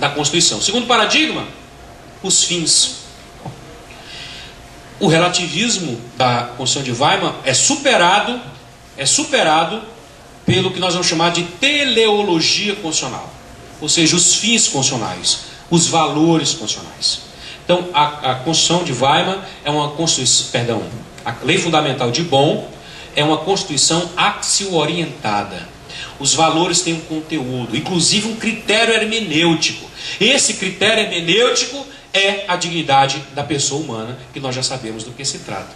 da Constituição. Segundo paradigma, os fins. O relativismo da Constituição de Weimar é superado pelo que nós vamos chamar de teleologia constitucional, ou seja, os fins constitucionais, os valores constitucionais. Então, a Constituição de Weimar é uma Constituição, a Lei Fundamental de Bonn é uma Constituição axio-orientada. Os valores têm um conteúdo, inclusive um critério hermenêutico. Esse critério hermenêutico é a dignidade da pessoa humana, que nós já sabemos do que se trata.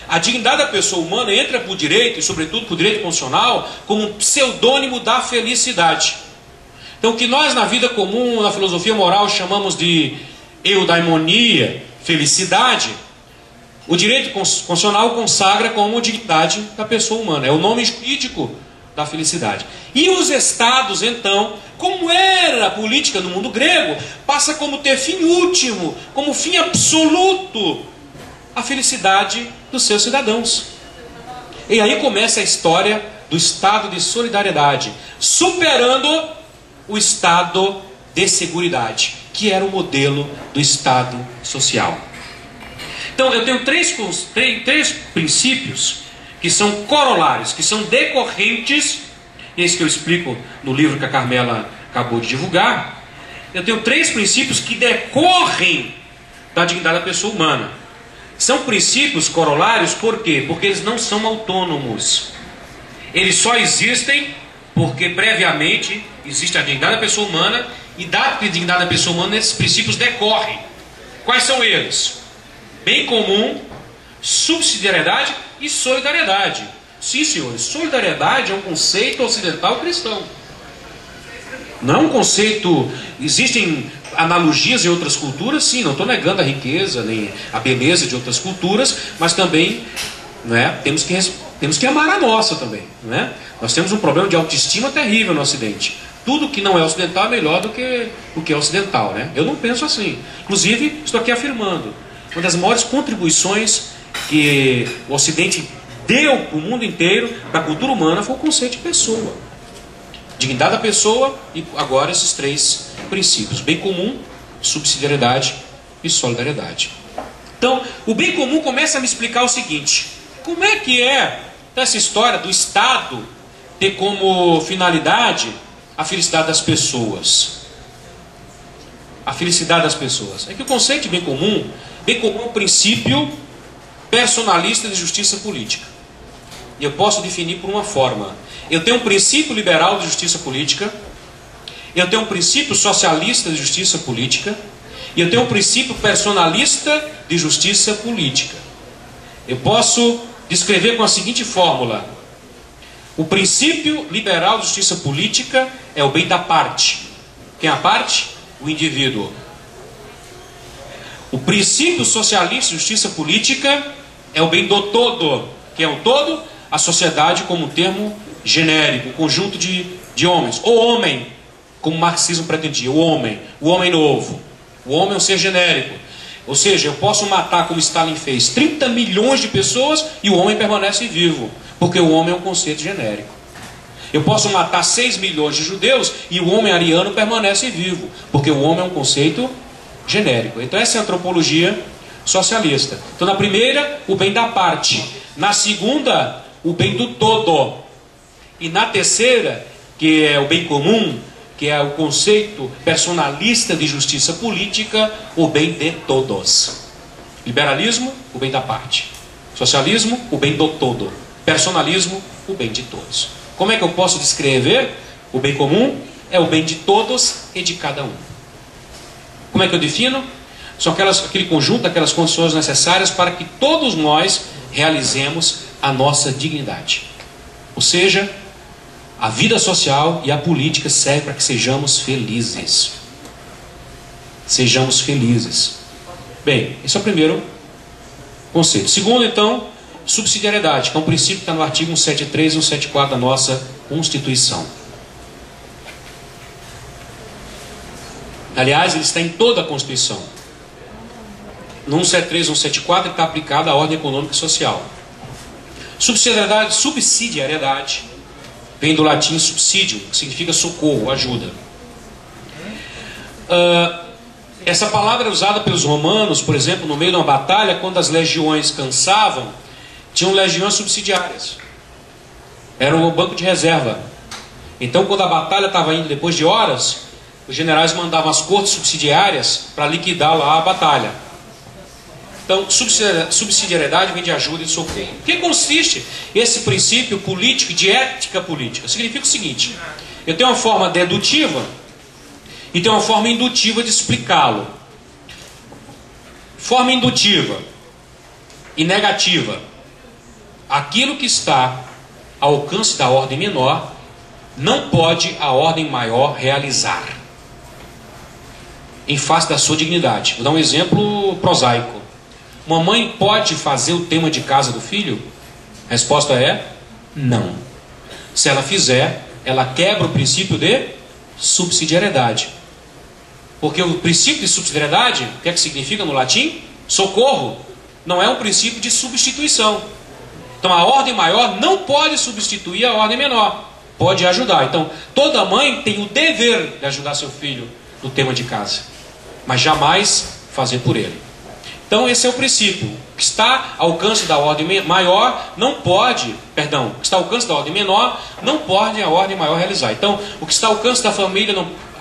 A dignidade da pessoa humana entra por direito, e sobretudo por direito constitucional, como um pseudônimo da felicidade. Então, o que nós na vida comum, na filosofia moral, chamamos de eudaimonia, felicidade, o direito constitucional consagra como dignidade da pessoa humana. É o nome jurídico da felicidade. E os estados, então, como era a política no mundo grego, passa como ter fim último, como fim absoluto, a felicidade dos seus cidadãos. E aí começa a história do estado de solidariedade, superando o estado de seguridade, que era o modelo do estado social. Então eu tenho três princípios que são corolários, que são decorrentes, esse que eu explico no livro que a Carmela acabou de divulgar. Eu tenho três princípios que decorrem da dignidade da pessoa humana. São princípios corolários por quê? Porque eles não são autônomos. Eles só existem porque previamente existe a dignidade da pessoa humana, e dado que a dignidade da pessoa humana, esses princípios decorrem. Quais são eles? Bem comum, subsidiariedade e solidariedade. Sim, senhores, solidariedade é um conceito ocidental cristão. Não é um conceito... Existem analogias em outras culturas, sim, não estou negando a riqueza, nem a beleza de outras culturas, mas também, né, temos que amar a nossa também. Né? Nós temos um problema de autoestima terrível no Ocidente. Tudo que não é ocidental é melhor do que o que é ocidental. Né? Eu não penso assim. Inclusive, estou aqui afirmando, uma das maiores contribuições que o Ocidente deu para o mundo inteiro, para a cultura humana, foi o conceito de pessoa. Dignidade da pessoa e agora esses três princípios: bem comum, subsidiariedade e solidariedade. Então, o bem comum começa a me explicar o seguinte: como é que é essa história do Estado ter como finalidade a felicidade das pessoas? A felicidade das pessoas. É que o conceito de bem comum é um princípio personalista de justiça política. E eu posso definir por uma forma. Eu tenho um princípio liberal de justiça política, eu tenho um princípio socialista de justiça política, e eu tenho um princípio personalista de justiça política. Eu posso descrever com a seguinte fórmula: o princípio liberal de justiça política é o bem da parte. Quem é a parte? O indivíduo. O princípio socialista de justiça política é o bem do todo. Quem é o todo? A sociedade como um termo genérico, um conjunto de homens. O homem, como o marxismo pretendia, o homem novo. O homem é um ser genérico. Ou seja, eu posso matar, como Stalin fez, 30 milhões de pessoas e o homem permanece vivo, porque o homem é um conceito genérico. Eu posso matar 6 milhões de judeus e o homem ariano permanece vivo, porque o homem é um conceito genérico. Então essa é a antropologia socialista. Então na primeira, o bem da parte. Na segunda, o bem do todo. E na terceira, que é o bem comum, que é o conceito personalista de justiça política, o bem de todos. Liberalismo, o bem da parte. Socialismo, o bem do todo. Personalismo, o bem de todos. Como é que eu posso descrever o bem comum? É o bem de todos e de cada um. Como é que eu defino? São aquele conjunto, aquelas condições necessárias para que todos nós realizemos a nossa dignidade. Ou seja, a vida social e a política servem para que sejamos felizes. Sejamos felizes. Bem, esse é o primeiro conceito. Segundo, então, subsidiariedade, que é um princípio que está no artigo 173 e 174 da nossa Constituição. Aliás, ele está em toda a Constituição. No 173 e 174 ele está aplicado à ordem econômica e social. Subsidiariedade vem do latim subsidium, que significa socorro, ajuda. Essa palavra era usada pelos romanos, por exemplo, no meio de uma batalha, quando as legiões cansavam, tinham legiões subsidiárias. Era o banco de reserva. Então, quando a batalha estava indo depois de horas, os generais mandavam as cortes subsidiárias para liquidar lá a batalha. Então, subsidiariedade vem de ajuda e de socorro. Em que consiste esse princípio político de ética política? Significa o seguinte: eu tenho uma forma dedutiva e tenho uma forma indutiva de explicá-lo. Forma indutiva e negativa. Aquilo que está ao alcance da ordem menor não pode a ordem maior realizar, em face da sua dignidade. Vou dar um exemplo prosaico. Uma mãe pode fazer o tema de casa do filho? A resposta é não. Se ela fizer, ela quebra o princípio de subsidiariedade. Porque o princípio de subsidiariedade, o que é que significa no latim? Socorro. Não é um princípio de substituição. Então a ordem maior não pode substituir a ordem menor. Pode ajudar. Então toda mãe tem o dever de ajudar seu filho no tema de casa, mas jamais fazer por ele. Então esse é o princípio. O que está ao alcance da ordem maior não pode, perdão, o que está ao alcance da ordem menor não pode a ordem maior realizar. Então o que está ao alcance da família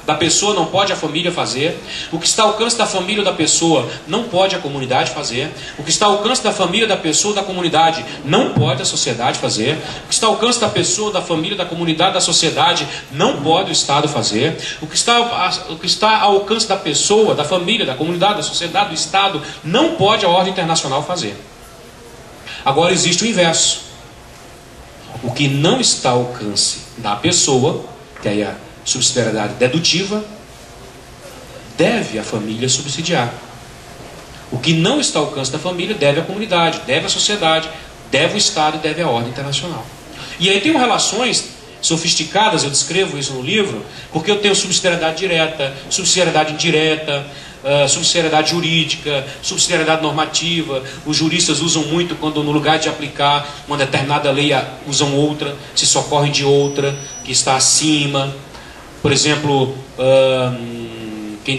da pessoa não pode a família fazer. O que está ao alcance da família ou da pessoa não pode a comunidade fazer. O que está ao alcance da família, da pessoa ou da comunidade não pode a sociedade fazer. O que está ao alcance da pessoa, da família, da comunidade, da sociedade não pode o Estado fazer. O que está ao alcance da pessoa, da família, da comunidade, da sociedade, do Estado não pode a ordem internacional fazer. Agora existe o inverso. O que não está ao alcance da pessoa, que aí é subsidiariedade dedutiva, deve a família subsidiar. O que não está ao alcance da família deve à comunidade, deve à sociedade, deve ao Estado e deve à ordem internacional. E aí tem relações sofisticadas, eu descrevo isso no livro, porque eu tenho subsidiariedade direta, subsidiariedade indireta, subsidiariedade jurídica, subsidiariedade normativa. Os juristas usam muito quando no lugar de aplicar uma determinada lei usam outra, se socorrem de outra que está acima. Por exemplo,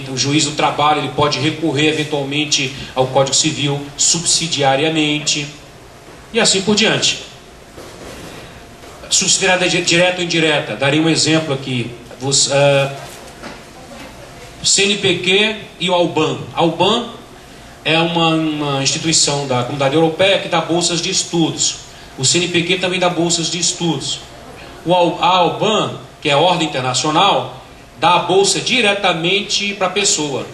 o juiz do trabalho ele pode recorrer eventualmente ao Código Civil subsidiariamente, e assim por diante. Subsidiariedade direta ou indireta, darei um exemplo aqui. O CNPq e o Alban. Alban é uma instituição da Comunidade Europeia que dá bolsas de estudos. O CNPq também dá bolsas de estudos. A Alban, que é a ordem internacional, dá a bolsa diretamente para a pessoa.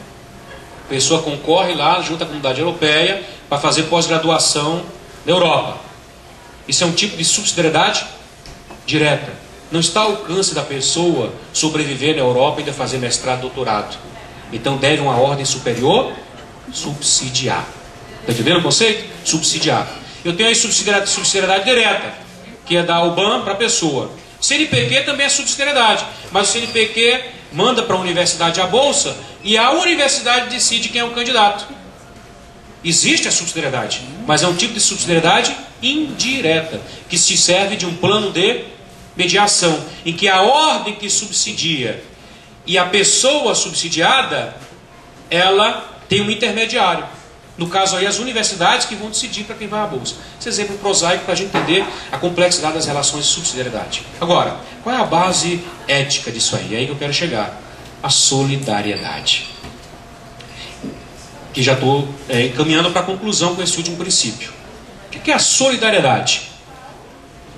A pessoa concorre lá junto à Comunidade Europeia para fazer pós-graduação na Europa. Isso é um tipo de subsidiariedade direta. Não está ao alcance da pessoa sobreviver na Europa e ainda fazer mestrado, doutorado. Então deve uma ordem superior subsidiar. Está entendendo o conceito? Subsidiar. Eu tenho aí subsidiariedade direta, que é da Alban para a pessoa. CNPq também é subsidiariedade, mas o CNPq manda para a universidade a bolsa e a universidade decide quem é o candidato. Existe a subsidiariedade, mas é um tipo de subsidiariedade indireta, que se serve de um plano de mediação, em que a ordem que subsidia e a pessoa subsidiada, ela tem um intermediário. No caso aí, as universidades que vão decidir para quem vai à bolsa. Esse exemplo prosaico para a gente entender a complexidade das relações de subsidiariedade. Agora, qual é a base ética disso aí? É aí que eu quero chegar. A solidariedade. Que já estou encaminhando para a conclusão com esse último princípio. O que é a solidariedade?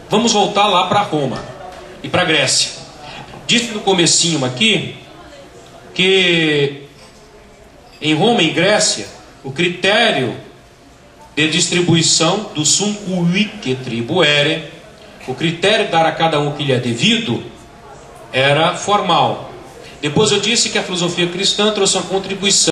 Vamos voltar lá para Roma e para a Grécia. Disse no comecinho aqui que em Roma e Grécia o critério de distribuição do sum cuique tribuere, o critério de dar a cada um o que lhe é devido, era formal. Depois eu disse que a filosofia cristã trouxe uma contribuição